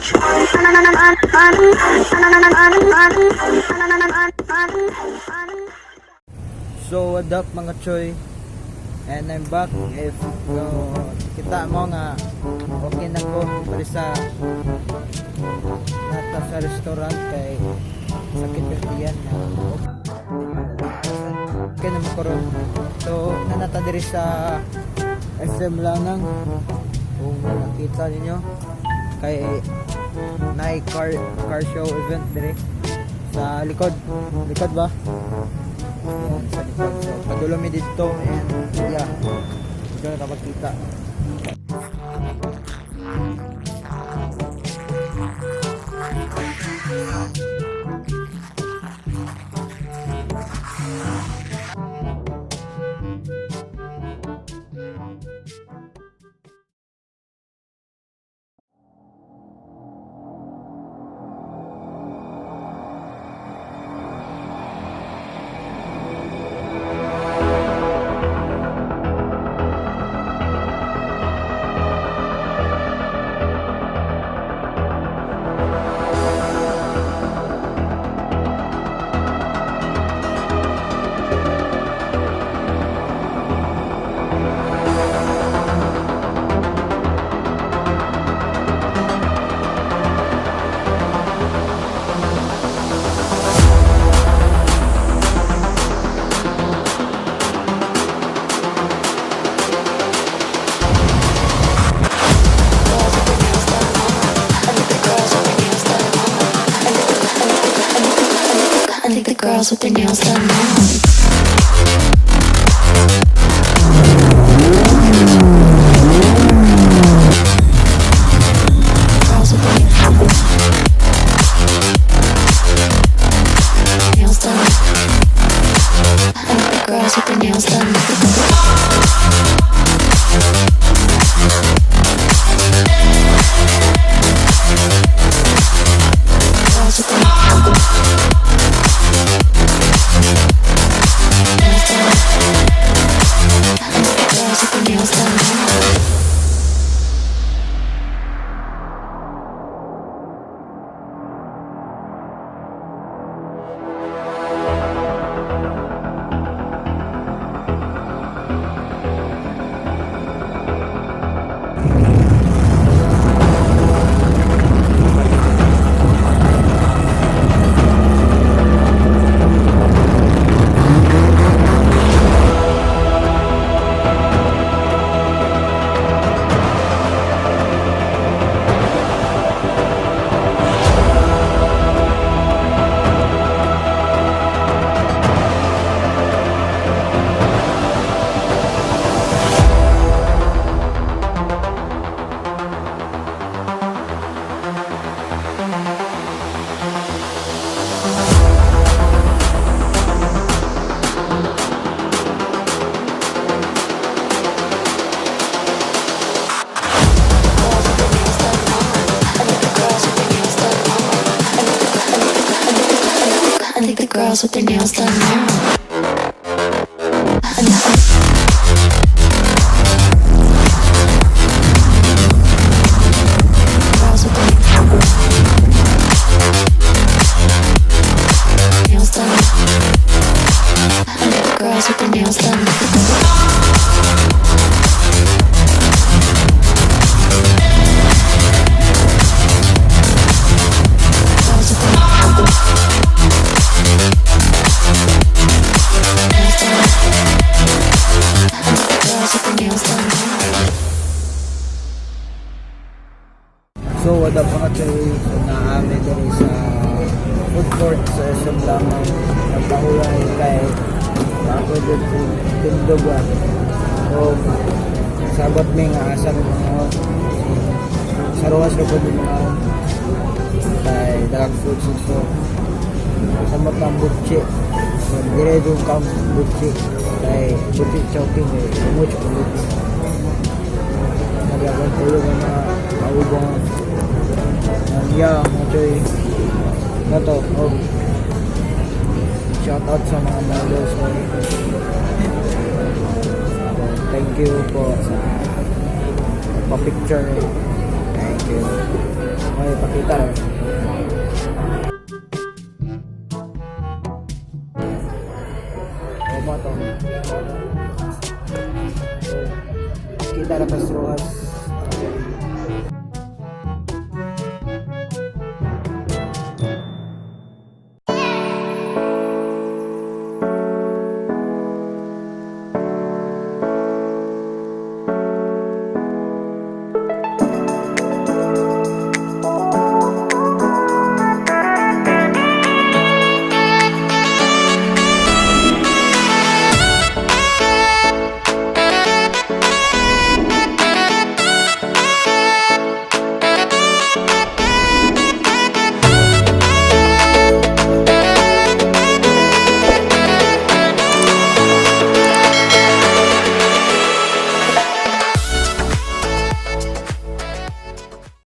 So what up mga choy, and I'm back. If kita mo nga okay na ko para sa nata sa restaurant kay sakit yung tiyan na okay na makaroon. So nanata diri sa SM Lanang kung nakita ninyo kay night car show event diri sa likod ba. Yan, sa likod. So, padulo mi dito and yeah, dito na makita. Girls with their nails done now. Girls with their nails done. I like the girls with their nails done. Girls with their girls with their nails done now. Girls with their nails done. I like the girls with their nails done. So what up mga choy, so naami diri sa food court sa SM Lanang nagpahulay kay ako dito sa tindog ba. So sabat may nga asang mga sa ruwas ko din mga kay dagang food so samot ng butchi. So dire yung camp butchi kay butchi choking eh much butchi. Nagawan ko yung mga kaubong yeah, choy na to. Shout out sa mga models ko. Thank you po sa pa-picture. Thank you. Okay, Kita rin. Monton. Kita rin sa Rojas.